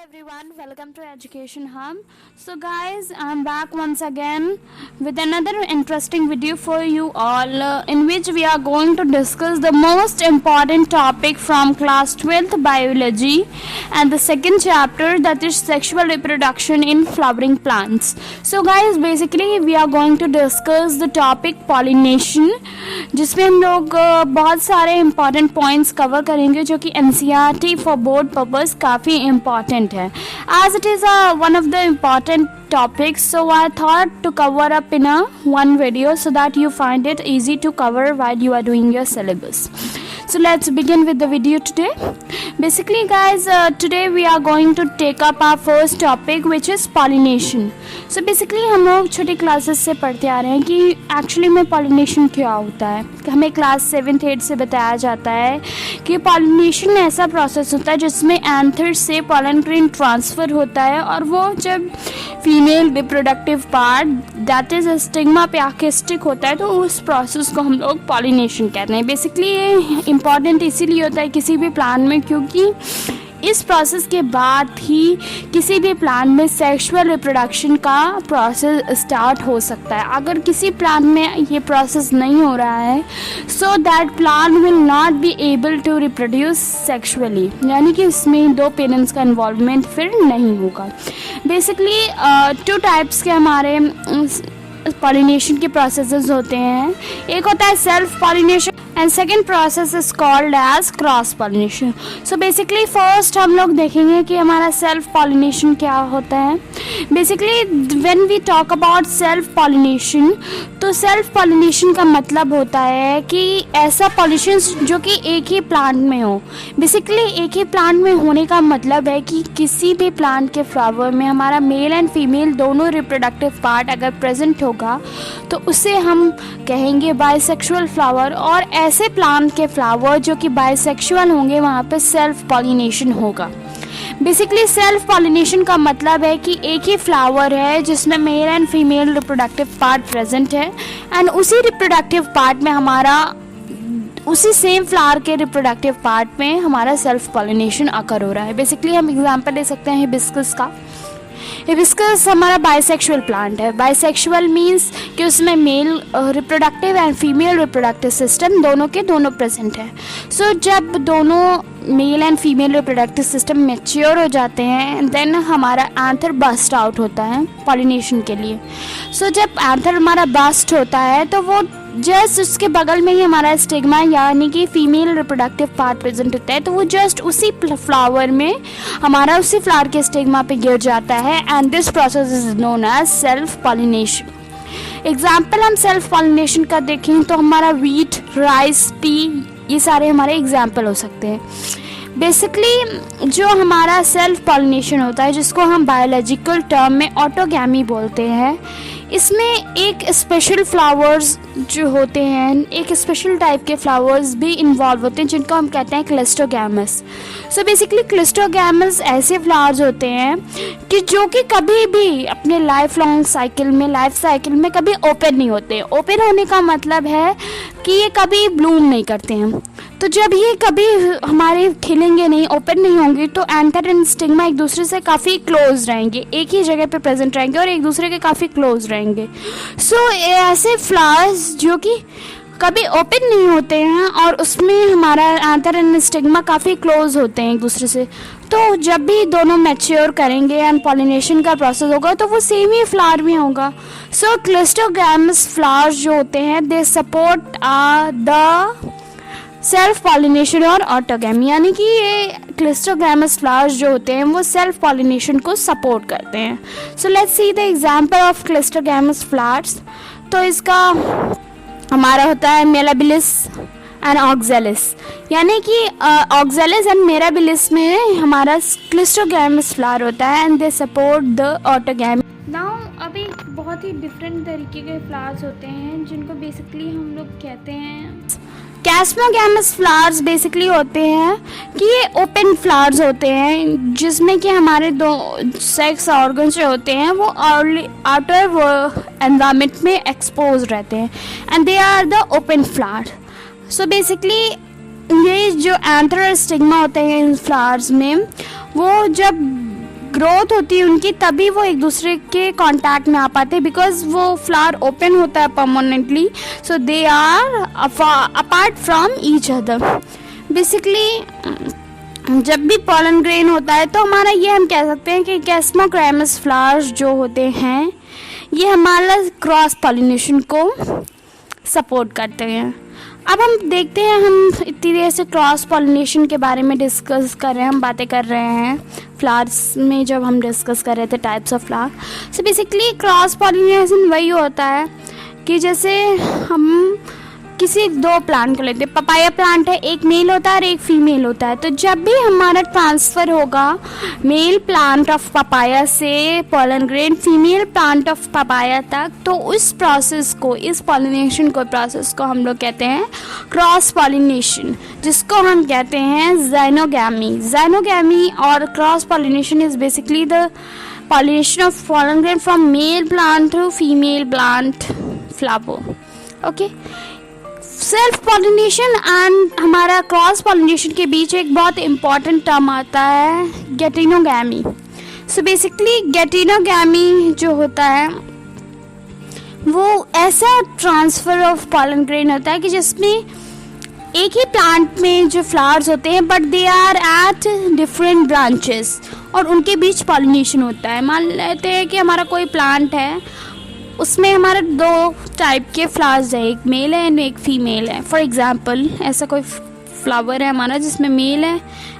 everyone, welcome to Education Hub. So guys, I'm back once again with another interesting video for you all, in which we are going to discuss the most important topic from class 12th biology and the second chapter, that is sexual reproduction in flowering plants. So guys, basically we are going to discuss the topic pollination, जिसमें हम लोग बहुत सारे important points cover करेंगे जो कि NCERT for board purpose काफ़ी important है. As it is one of the important topics, so I thought to cover up in one video so that you find it easy to cover while you are doing your syllabus. So let's begin with the video today. Basically guys, today we are going to take up our first topic, which is pollination. So basically हम लोग छोटी classes से पढ़ते आ रहे हैं कि actually में pollination क्या होता है. हमें क्लास 7th 8th से बताया जाता है कि पॉलिनेशन ऐसा प्रोसेस होता है जिसमें एंथर से पॉलन ग्रेन ट्रांसफ़र होता है, और वो जब female reproductive part that is stigma पे आके स्टिक होता है तो उस प्रोसेस को हम लोग पॉलिनेशन कहते हैं. बेसिकली ये इम्पॉर्टेंट इसीलिए होता है किसी भी प्लांट में, क्योंकि इस प्रोसेस के बाद ही किसी भी प्लांट में सेक्सुअल रिप्रोडक्शन का प्रोसेस स्टार्ट हो सकता है. अगर किसी प्लांट में ये प्रोसेस नहीं हो रहा है, so that plant will not be able to reproduce sexually, यानी कि इसमें दो पेरेंट्स का इन्वॉल्वमेंट फिर नहीं होगा. बेसिकली 2 टाइप्स के हमारे पॉलिनेशन के प्रोसेसेस होते हैं. एक होता है self pollination and second process is called as cross pollination. So basically first हम लोग देखेंगे कि हमारा सेल्फ पॉलिनेशन क्या होता है. Basically when we talk about self pollination, तो सेल्फ पॉलिनेशन का मतलब होता है कि ऐसा पॉलिनेशन जो कि एक ही प्लांट में हो. बेसिकली एक ही प्लांट में होने का मतलब है कि किसी भी प्लांट के फ्लावर में हमारा मेल एंड फीमेल दोनों रिप्रोडक्टिव पार्ट अगर प्रेजेंट होगा तो उसे हम कहेंगे बाइसेक्सुअल फ्लावर, और ऐसे प्लांट के फ्लावर जो कि बाइसेक्सुअल होंगे वहाँ पे सेल्फ पॉलिनेशन होगा. बेसिकली सेल्फ पॉलिनेशन का मतलब है कि एक ही फ्लावर है जिसमें male and female reproductive part present है, एंड उसी रिप्रोडक्टिव पार्ट में हमारा उसी सेम फ्लावर के रिप्रोडक्टिव पार्ट में हमारा सेल्फ पॉलिनेशन अकर हो रहा है. बेसिकली हम एग्जांपल ले सकते हैं हिबिस्कस का. हिबिस्कस हमारा बाइसेक्सुअल प्लांट है. बाइसेक्सुअल मीन्स कि उसमें male reproductive and female reproductive system दोनों के दोनों प्रेजेंट है. सो जब दोनों male and female reproductive system mature हो जाते हैं, देन हमारा एंथर बस्ट आउट होता है पॉलिनेशन के लिए. सो जब एंथर हमारा बस्ट होता है तो वो जस्ट उसके बगल में ही हमारा स्टिग्मा यानी कि फीमेल रिप्रोडक्टिव पार्ट प्रेजेंट होता है, तो वो जस्ट उसी फ्लावर में हमारा उसी फ्लावर के स्टिग्मा पे गिर जाता है, and this process is known as self pollination. Example हम सेल्फ पॉलिनेशन का देखें तो हमारा वीट, राइस, पी, ये सारे हमारे एग्जाम्पल हो सकते हैं. बेसिकली जो हमारा सेल्फ पॉलिनेशन होता है, जिसको हम बायोलॉजिकल टर्म में ऑटोगैमी बोलते हैं, इसमें एक स्पेशल फ्लावर्स जो होते हैं, एक स्पेशल टाइप के फ्लावर्स भी इन्वॉल्व होते हैं जिनको हम कहते हैं क्लिस्टोगैमस. सो बेसिकली क्लिस्टोगैमस ऐसे फ्लावर्स होते हैं कि जो कि कभी भी अपने लाइफ साइकिल में कभी ओपन नहीं होते. ओपन होने का मतलब है कि ये कभी ब्लूम नहीं करते हैं. तो जब ये कभी हमारे खिलेंगे नहीं, ओपन नहीं होंगे, तो एंथर एंड स्टिग्मा एक दूसरे से काफ़ी क्लोज रहेंगे, एक ही जगह पे प्रेजेंट रहेंगे और एक दूसरे के काफ़ी क्लोज रहेंगे. सो ऐसे फ्लावर्स जो कि कभी ओपन नहीं होते हैं और उसमें हमारा एंथर एंड स्टिग्मा काफ़ी क्लोज होते हैं एक दूसरे से, तो जब भी दोनों मैच्योर करेंगे एंड पॉलिनेशन का प्रोसेस होगा तो वो सेम ही फ्लावर में होगा. सो क्लिस्टोगैमस फ्लावर्स जो होते हैं, they support the self pollination और ऑटोगैमी, यानी कि ये क्लिस्टोगैमस फ्लावर्स जो होते हैं वो सेल्फ पॉलिनेशन को सपोर्ट करते हैं. So let's see the example of cleistogamous flowers. तो इसका हमारा होता है मिराबिलिस एंड ऑक्जेलिस, यानी कि ऑक्जेलिस एंड मिराबिलिस में हमारा क्लिस्टोगैमस फ्लावर होता है and they support the autogamy. Now अभी बहुत ही डिफरेंट तरीके के फ्लावर्स होते हैं जिनको बेसिकली हम लोग कहते हैं कैस्मोगैमस फ्लावर्स. बेसिकली होते हैं कि ये ओपन फ्लावर्स होते हैं जिसमें कि हमारे दो सेक्स ऑर्गन्स जो होते हैं वो आउटर एनवायरनमेंट में एक्सपोज रहते हैं, and they are the open flower. So basically ये जो एंथर और स्टिग्मा होते हैं इन फ्लावर्स में, वो जब ग्रोथ होती है उनकी, तभी वो एक दूसरे के कांटेक्ट में आ पाते हैं, बिकॉज वो फ्लावर ओपन होता है permanently, so they are apart from each other. Basically जब भी पॉलन ग्रेन होता है तो हमारा ये हम कह सकते हैं कि कैस्मोक्राइमस फ्लावर्स जो होते हैं ये हमारा क्रॉस पॉलिनेशन को सपोर्ट करते हैं। अब हम देखते हैं, हम इतनी देर से क्रॉस पॉलिनेशन के बारे में डिस्कस कर रहे हैं, हम बातें कर रहे हैं फ्लावर्स में, जब हम डिस्कस कर रहे थे types of flower. So basically cross pollination वही होता है कि जैसे हम किसी दो प्लांट को लेते हैं, पपाया प्लांट है, एक मेल होता है और एक फीमेल होता है, तो जब भी हमारा ट्रांसफ़र होगा मेल प्लांट ऑफ पपाया से pollen grain female plant of papaya तक, तो उस प्रोसेस को, इस पॉलिनेशन को प्रोसेस को हम लोग कहते हैं क्रॉस पॉलिनेशन, जिसको हम कहते हैं ज़ाइनोगैमी। ज़ाइनोगैमी और cross pollination is basically the pollination of pollen grain from male plant to female plant flower. Okay, self pollination and हमारा क्रॉस पॉलिनेशन के बीच एक बहुत इम्पॉर्टेंट टर्म आता है गेटिनोगैमी। सो बेसिकली गेटिनोगैमी जो होता है वो ऐसा ट्रांसफ़र ऑफ पॉलन ग्रेन होता है कि जिसमें एक ही प्लांट में जो फ्लावर्स होते हैं but they are at different branches और उनके बीच पॉलिनेशन होता है। मान लेते हैं कि हमारा कोई प्लांट है, उसमें हमारे दो टाइप के फ्लावर्स है, एक मेल है एंड एक फीमेल है। फॉर एग्जांपल ऐसा कोई फ्लावर है हमारा जिसमें मेल है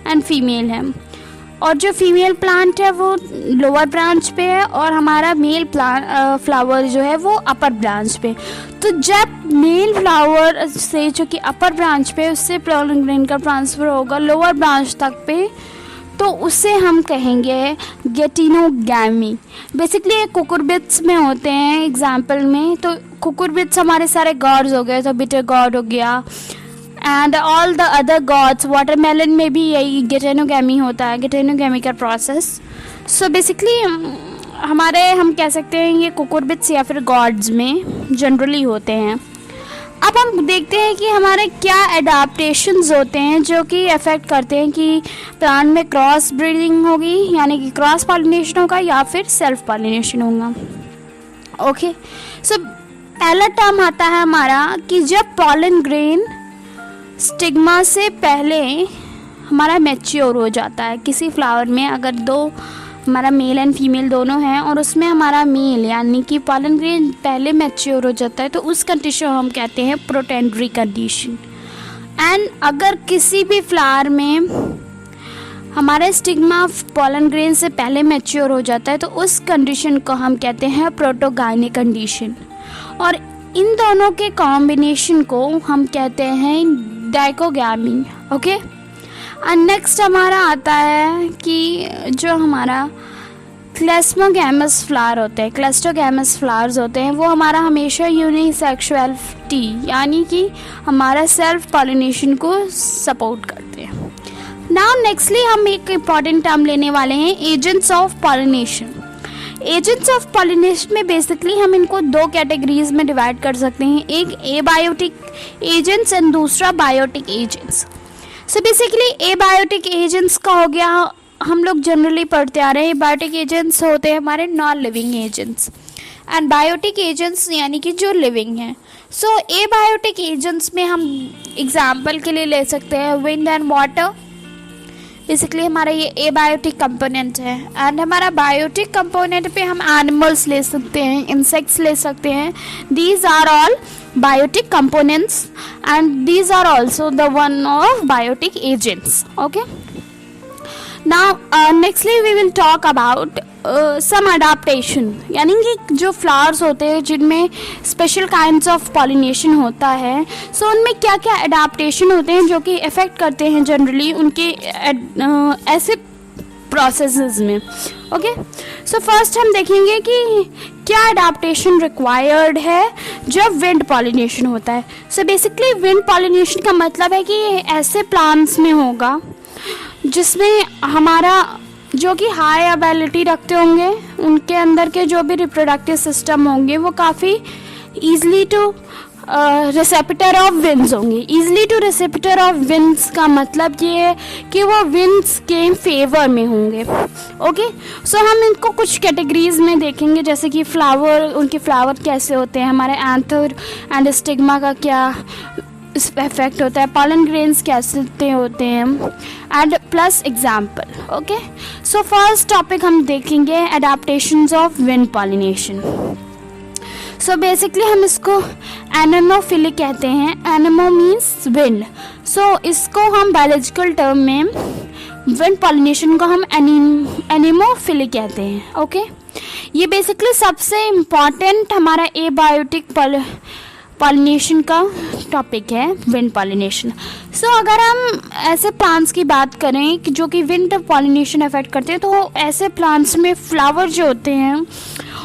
एंड फीमेल है, और जो फीमेल प्लांट है वो लोअर ब्रांच पे है और हमारा मेल फ्लावर जो है वो अपर ब्रांच पे। तो जब मेल फ्लावर से जो कि अपर ब्रांच पे उससे पॉलन ग्रेन का ट्रांसफ़र होगा लोअर ब्रांच तक पे, तो उसे हम कहेंगे गेटिनोगैमी। बेसिकली ये कुकुरबिट्स में होते हैं एग्जाम्पल में, तो कुकुरबिट्स हमारे सारे गॉड्स हो गए, तो बिटर गॉड हो गया and all the other gods. Watermelon में भी यही गेटिनोगैमी होता है, गेटिनोगैमी का प्रोसेस। सो बेसिकली हमारे हम कह सकते हैं ये कुकुरबिट्स या फिर गॉड्स में जनरली होते हैं। अब हम देखते हैं कि हमारे क्या एडाप्टेशंस होते हैं जो कि अफेक्ट करते हैं कि प्लांट में क्रॉस ब्रीडिंग होगी, यानी कि क्रॉस पॉलिनेशन होगा या फिर सेल्फ पॉलिनेशन होगा। ओके, सो पहला टर्म आता है हमारा कि जब पॉलन ग्रेन स्टिग्मा से पहले हमारा मैच्योर हो जाता है। किसी फ्लावर में अगर दो हमारा मेल एंड फीमेल दोनों हैं और उसमें हमारा मेल यानी कि पॉलन ग्रेन पहले मैच्योर हो जाता है, तो उस कंडीशन हम कहते हैं प्रोटेंडरी कंडीशन। एंड अगर किसी भी फ्लावर में हमारा स्टिग्मा पॉलन ग्रेन से पहले मैच्योर हो जाता है, तो उस कंडीशन को हम कहते हैं प्रोटोगाइनिक कंडीशन, और इन दोनों के कॉम्बिनेशन को हम कहते हैं डाइकोगैमी। ओके, और नेक्स्ट हमारा आता है कि जो हमारा क्लेस्मोगैमस फ्लावर होते हैं, क्लस्टोगैमस फ्लावर्स होते हैं, वो हमारा हमेशा यूनिसेक्सुअलिटी यानी कि हमारा सेल्फ पॉलिनेशन को सपोर्ट करते हैं। नाउ नेक्स्टली हम एक इम्पॉर्टेंट टर्म लेने वाले हैं agents of pollination. Agents of pollination में बेसिकली हम इनको दो कैटेगरीज में डिवाइड कर सकते हैं, एक एबायोटिक एजेंट्स एंड दूसरा biotic agents. So basically abiotic agents का हो गया, हम लोग जनरली पढ़ते आ रहे हैं, बायोटिक एजेंट्स होते हैं हमारे non living agents and biotic agents यानी कि जो लिविंग हैं। सो एबायोटिक एजेंट्स में हम एग्जाम्पल के लिए ले सकते हैं विंड एंड वाटर। बेसिकली हमारा ये एबायोटिक कंपोनेंट है, एंड हमारा बायोटिक कंपोनेंट पे हम एनिमल्स ले सकते हैं, इंसेक्ट्स ले सकते हैं। These are all biotic components and these are also the one of biotic agents. Okay, now nextly we will talk about some adaptation, यानी कि जो flowers होते हैं जिनमें special kinds of pollination होता है, so उनमें क्या क्या adaptation होते हैं जो कि affect करते हैं generally उनके ऐसे प्रोसेसेस में। ओके, सो फर्स्ट हम देखेंगे कि क्या अडाप्टेशन रिक्वायर्ड है जब विंड पॉलिनेशन होता है। सो बेसिकली विंड पॉलिनेशन का मतलब है कि ऐसे प्लांट्स में होगा जिसमें हमारा जो कि हाई एबिलिटी रखते होंगे, उनके अंदर के जो भी रिप्रोडक्टिव सिस्टम होंगे वो काफ़ी easily to receptor of winds होंगे। Easily to receptor of winds का मतलब ये है कि वो विंड्स के फेवर में होंगे। ओके, सो हम इनको कुछ कैटेगरीज में देखेंगे, जैसे कि फ्लावर, उनके फ्लावर कैसे होते हैं, हमारे एंथर एंड स्टिग्मा का क्या इफेक्ट होता है, पॉलन ग्रेन्स कैसे होते हैं, and plus example. Okay, so first topic हम देखेंगे adaptations of wind pollination. So basically हम इसको एनेमोफिली कहते हैं। एनेमो मीन्स विंड, सो इसको हम बायोलॉजिकल टर्म में विंड पॉलिनेशन को हम एनेमोफिली कहते हैं। ओके, ये बेसिकली सबसे इम्पॉर्टेंट हमारा एबायोटिक पॉलिनेशन का टॉपिक है, विंड पॉलिनेशन। सो अगर हम ऐसे प्लांट्स की बात करें कि जो कि विंड पॉलिनेशन अफेक्ट करते हैं, तो ऐसे प्लांट्स में फ्लावर जो होते हैं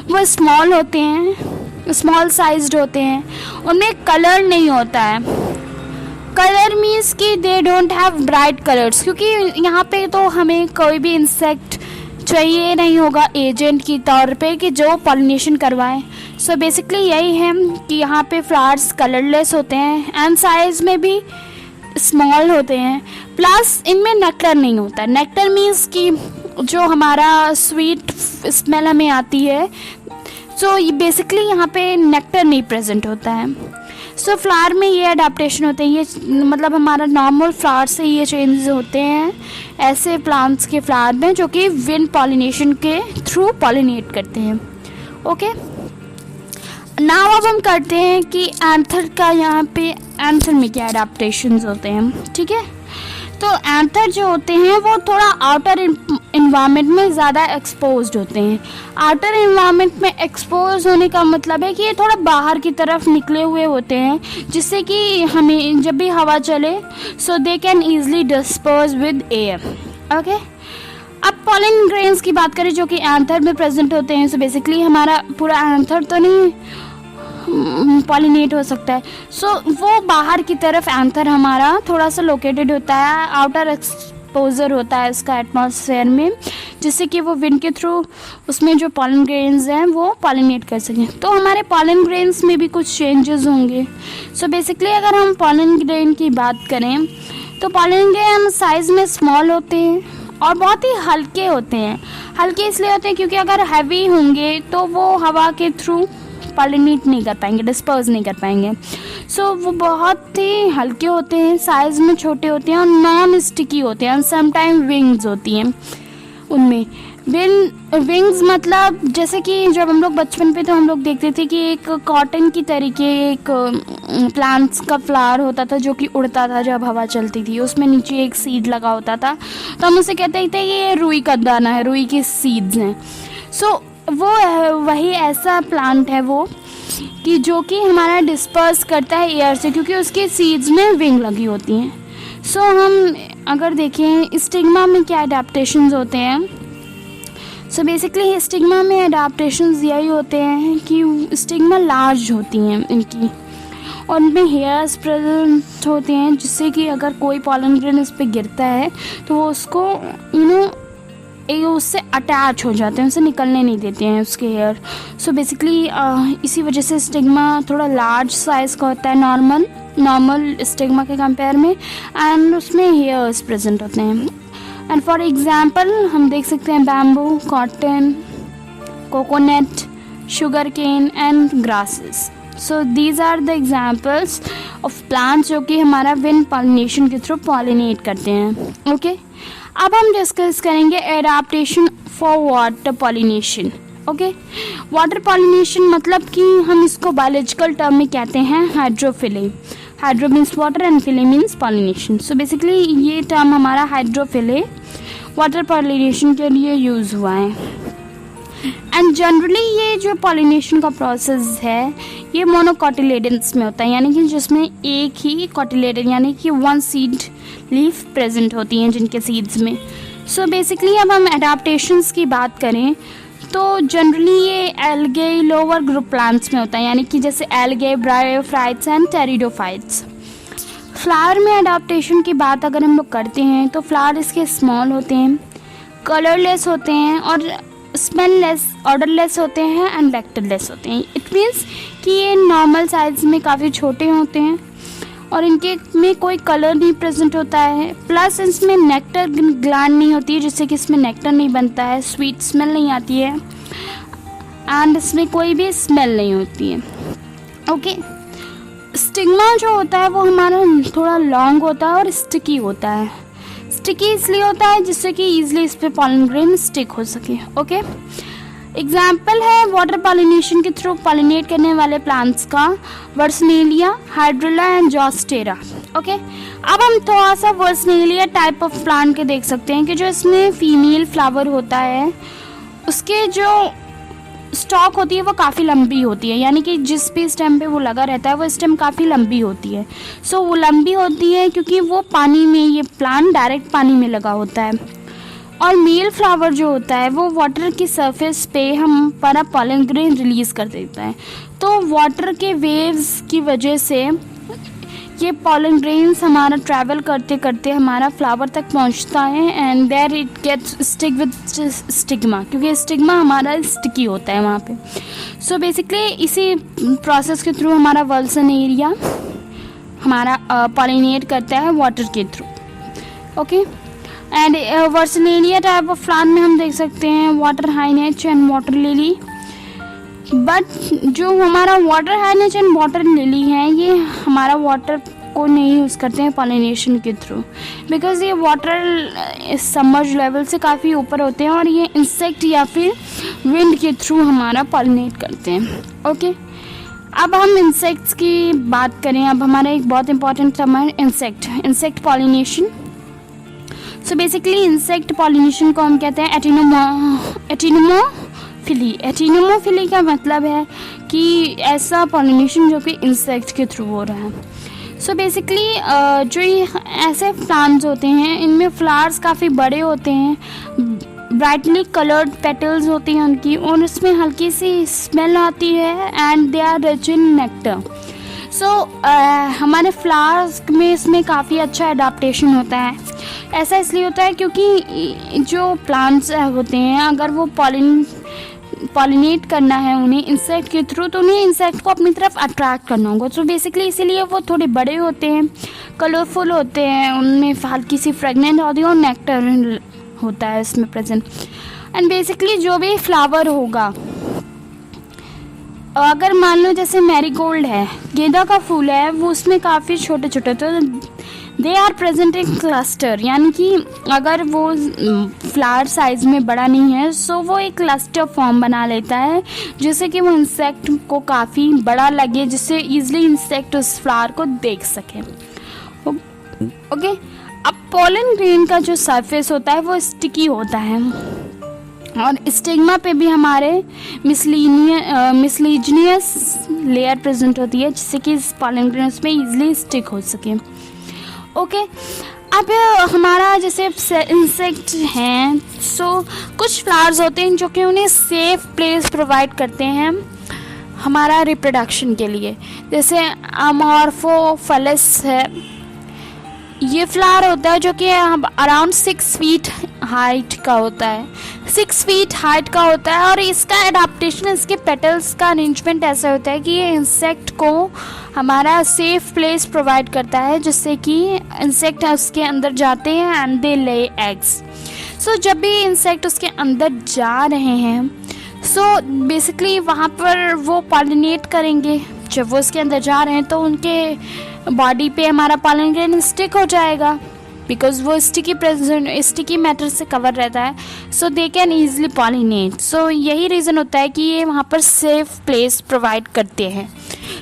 वो स्मॉल होते हैं, स्मॉल साइज्ड होते हैं, उनमें कलर नहीं होता है। कलर मीन्स कि they don't have bright colours, क्योंकि यहाँ पे तो हमें कोई भी इंसेक्ट चाहिए नहीं होगा एजेंट की तौर पे कि जो पॉलिनेशन करवाए। सो बेसिकली यही है कि यहाँ पे फ्लावर्स कलरलेस होते हैं एंड साइज में भी स्मॉल होते हैं, प्लस इनमें नेक्टर नहीं होता। नेक्टर मीन्स कि जो हमारा स्वीट स्मेल हमें आती है, सो ये बेसिकली यहाँ पे नेक्टर नहीं प्रेजेंट होता है। सो फ्लावर में ये अडाप्टेशन होते हैं, ये मतलब हमारा नॉर्मल फ्लावर से ये चेंजेस होते हैं ऐसे प्लांट्स के फ्लावर में जो कि विंड पॉलिनेशन के थ्रू पॉलिनेट करते हैं। ओके, नाउ अब हम करते हैं कि एंथर का, यहाँ पे एंथर में क्या अडाप्टेशंस होते हैं। ठीक है, तो एंथर जो होते हैं वो थोड़ा आउटर इन्वायरमेंट में ज़्यादा एक्सपोज्ड होते हैं। आउटर इन्वायरमेंट में एक्सपोज होने का मतलब है कि ये थोड़ा बाहर की तरफ निकले हुए होते हैं, जिससे कि हमें जब भी हवा चले so they can easily disperse with air. Okay, अब पॉलन ग्रेन्स की बात करें जो कि एंथर में प्रेजेंट होते हैं। सो बेसिकली हमारा पूरा एंथर तो नहीं पॉलिनेट हो सकता है, सो वो बाहर की तरफ एंथर हमारा थोड़ा सा लोकेटेड होता है, आउटर एक्सपोजर होता है उसका एटमॉस्फेयर में, जिससे कि वो विंड के थ्रू उसमें जो पॉलन ग्रेन्स हैं वो पॉलिनेट कर सकें। तो हमारे पॉलन ग्रेन्स में भी कुछ चेंजेस होंगे। सो बेसिकली अगर हम पॉलन ग्रेन की बात करें तो पॉलन ग्रेन साइज में स्मॉल होते हैं और बहुत ही हल्के होते हैं। हल्के इसलिए होते हैं क्योंकि अगर हैवी होंगे तो वो हवा के थ्रू पॉलिनेट नहीं कर पाएंगे, डिस्पर्स नहीं कर पाएंगे। सो वो बहुत ही हल्के होते हैं, साइज में छोटे होते हैं और नॉन स्टिकी होते हैं। समटाइम विंग्स होती हैं उनमें। विंग्स मतलब जैसे कि जब हम लोग बचपन पे तो हम लोग देखते थे कि एक कॉटन की तरीके एक प्लांट्स का फ्लावर होता था जो कि उड़ता था जब हवा चलती थी, उसमें नीचे एक सीड लगा होता था, तो हम उसे कहते थे कि ये रुई का दाना है, रुई की सीड्स हैं। सो वो वही ऐसा प्लांट है वो कि जो कि हमारा डिस्पर्स करता है एयर से, क्योंकि उसके सीड्स में विंग लगी होती हैं। सो हम अगर देखें स्टिग्मा में क्या अडेप्टेशंस होते हैं, सो बेसिकली स्टिग्मा में अडेप्टेशंस यही होते हैं कि स्टिग्मा लार्ज होती हैं इनकी और उनमें हेयर्स प्रेजेंट होते हैं, जिससे कि अगर कोई पॉलन ग्रेन इस पर गिरता है तो वो उसको उससे अटैच हो जाते हैं, उसे निकलने नहीं देते हैं उसके हेयर। सो बेसिकली इसी वजह से स्टिग्मा थोड़ा लार्ज साइज़ का होता है नॉर्मल स्टिग्मा के कंपेयर में, एंड उसमें हेयर्स प्रेजेंट होते हैं। एंड फॉर एग्जांपल हम देख सकते हैं bamboo, cotton, coconut, sugar cane and grasses. So these are the examples of plants जो कि हमारा विंड पॉलिनेशन के थ्रू पॉलिनेट करते हैं। ओके, अब हम डिस्कस करेंगे adaptation for water pollination. Okay, water pollination मतलब कि हम इसको बायोलॉजिकल टर्म में कहते हैं hydrophily. Hydro means water and phily means pollination. So basically ये टर्म हमारा हाइड्रोफिली वाटर पॉलिनेशन के लिए यूज़ हुआ है। एंड जनरली ये जो पॉलिनेशन का प्रोसेस है ये मोनोकोटिलेडन्स में होता है, यानी कि जिसमें एक ही कोटिलेडन यानी कि वन सीड लीफ प्रेजेंट होती हैं जिनके सीड्स में। सो बेसिकली अब हम एडाप्टेशंस की बात करें तो जनरली ये एल्गे लोअर ग्रुप प्लांट्स में होता है, यानी कि जैसे algae, bryophytes and pteridophytes. Flower में एडाप्टेशन की बात अगर हम लोग करते हैं तो फ्लावर इसके स्मॉल होते हैं, कलरलेस होते हैं और स्मेललेस, ऑर्डरलेस होते हैं एंड वेक्टरलेस होते हैं। इट मीन्स कि ये नॉर्मल साइज में काफ़ी छोटे होते हैं और इनके में कोई कलर नहीं प्रेजेंट होता है, प्लस इसमें नेक्टर ग्लैंड नहीं होती है, जिससे कि इसमें नेक्टर नहीं बनता है, स्वीट स्मेल नहीं आती है एंड इसमें कोई भी स्मेल नहीं होती है। ओके, स्टिग्मा जो होता है वो हमारा थोड़ा लॉन्ग होता है और स्टिकी होता है। स्टिकी इसलिए होता है जिससे कि ईजिली इस पर पॉलन ग्रेन स्टिक हो सके। ओके, एग्जाम्पल है वाटर पॉलिनेशन के थ्रू पॉलिनेट करने वाले प्लांट्स का वर्सनेलिया, हाइड्रिला एंड जॉस्टेरा। ओके, अब हम थोड़ा सा वर्सनेलिया टाइप ऑफ प्लांट के देख सकते हैं कि जो इसमें फीमेल फ्लावर होता है उसके जो स्टॉक होती है वो काफ़ी लंबी होती है, यानी कि जिस भी स्टेम पे वो लगा रहता है वो स्टेम काफ़ी लंबी होती है। सो वो लंबी होती है क्योंकि वो पानी में, ये प्लांट डायरेक्ट पानी में लगा होता है। और मेल फ्लावर जो होता है वो वाटर की सरफेस पे हमारा पॉलन ग्रेन रिलीज़ कर देता है। तो वाटर के वेव्स की वजह से ये पॉलन ग्रेन्स हमारा ट्रैवल करते करते हमारा फ्लावर तक पहुंचता है and there it gets stick with stigma, क्योंकि स्टिग्मा हमारा स्टिकी होता है वहाँ पे। सो बेसिकली इसी प्रोसेस के थ्रू हमारा वर्सनेलिया हमारा पॉलिनेट करता है वाटर के through. Okay, and Vallisneria type of plant में हम देख सकते हैं वाटर हाइनेच एंड वाटर लिली। बट जो हमारा वाटर हाइनेच एंड वाटर लिली है ये हमारा वाटर को नहीं यूज़ करते हैं पॉलिनेशन के थ्रू, बिकॉज ये वाटर सबमर्ज लेवल से काफ़ी ऊपर होते हैं और ये इंसेक्ट या फिर विंड के थ्रू हमारा पॉलिनेट करते हैं। ओके, अब हम इंसेक्ट्स की बात करें। अब हमारा एक बहुत इंपॉर्टेंट टर्म है insect pollination. So basically insect pollination को हम कहते हैं एटिनोमोफिली का मतलब है कि ऐसा पॉलिनेशन जो कि इंसेक्ट के थ्रू हो रहा है। सो बेसिकली जो ये ऐसे प्लांट्स होते हैं इनमें फ्लावर्स काफ़ी बड़े होते हैं, ब्राइटली कलर्ड पेटल्स होती हैं उनकी, और उसमें हल्की सी स्मेल आती है and they are rich in nectar. So हमारे फ्लावर्स में इसमें काफ़ी अच्छा एडाप्टेशन होता है। ऐसा इसलिए होता है क्योंकि जो प्लांट्स होते हैं अगर वो पॉलिनेट करना है उन्हें इंसेक्ट के थ्रू, तो उन्हें इंसेक्ट को अपनी तरफ अट्रैक्ट करना होगा। तो बेसिकली इसीलिए वो थोड़े बड़े होते हैं, कलरफुल होते हैं, उनमें हल्की सी फ्रेगनेंट होती है और नेक्टर होता है इसमें प्रेजेंट। एंड बेसिकली जो भी फ्लावर होगा, अगर मान लो जैसे मैरीगोल्ड है, गेंदा का फूल है, वो उसमें काफ़ी छोटे छोटे, तो they are present in cluster, यानी कि अगर वो फ्लावर साइज में बड़ा नहीं है सो वो एक क्लस्टर फॉर्म बना लेता है, जिससे कि वो इंसेक्ट को काफ़ी बड़ा लगे, जिससे ईजिली इंसेक्ट उस फ्लावर को देख सके। ओके, अब पॉलन ग्रेन का जो सरफेस होता है वो स्टिकी होता है और स्टिग्मा पे भी हमारे मिसलीजिनियस लेयर प्रेजेंट होती है, जिससे कि इस पॉलन ग्रेन में ईजिली स्टिक हो सके। ओके, अब हमारा जैसे इंसेक्ट हैं, सो कुछ फ्लावर्स होते हैं जो कि उन्हें सेफ प्लेस प्रोवाइड करते हैं हमारा रिप्रोडक्शन के लिए। जैसे अमॉर्फोफिलस है, ये फ्लावर होता है जो कि अराउंड 6 फीट हाइट का होता है, 6 फीट हाइट का होता है और इसका एडाप्टेशन, इसके पेटल्स का अरेंजमेंट ऐसा होता है कि ये इंसेक्ट को हमारा सेफ प्लेस प्रोवाइड करता है, जिससे कि इंसेक्ट उसके अंदर जाते हैं एंड दे ले एग्स। सो जब भी इंसेक्ट उसके अंदर जा रहे हैं सो बेसिकली वहाँ पर वो पॉलिनेट करेंगे। जब वो उसके अंदर जा रहे हैं तो उनके बॉडी पे हमारा पॉलन ग्रेन स्टिक हो जाएगा, बिकॉज वो स्टिकी मैटर से कवर रहता है, सो दे कैन ईजिली पॉलिनेट। सो यही रीज़न होता है कि ये वहाँ पर सेफ प्लेस प्रोवाइड करते हैं।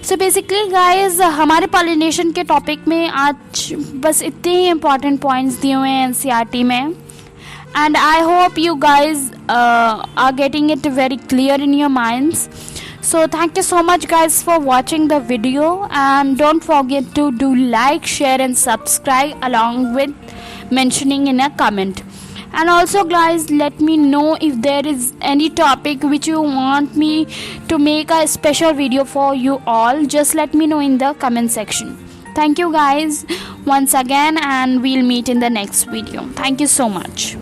सो बेसिकली गाइज हमारे पॉलिनेशन के टॉपिक में आज बस इतने ही इम्पॉर्टेंट पॉइंट्स दिए हुए हैं एनसीईआरटी में, and I hope you guys are getting it very clear in your minds. So thank you so much guys for watching the video, and don't forget to do like, share and subscribe along with mentioning in a comment. And also guys, let me know if there is any topic which you want me to make a special video for you all. Just let me know in the comment section. Thank you guys once again, and we'll meet in the next video. Thank you so much.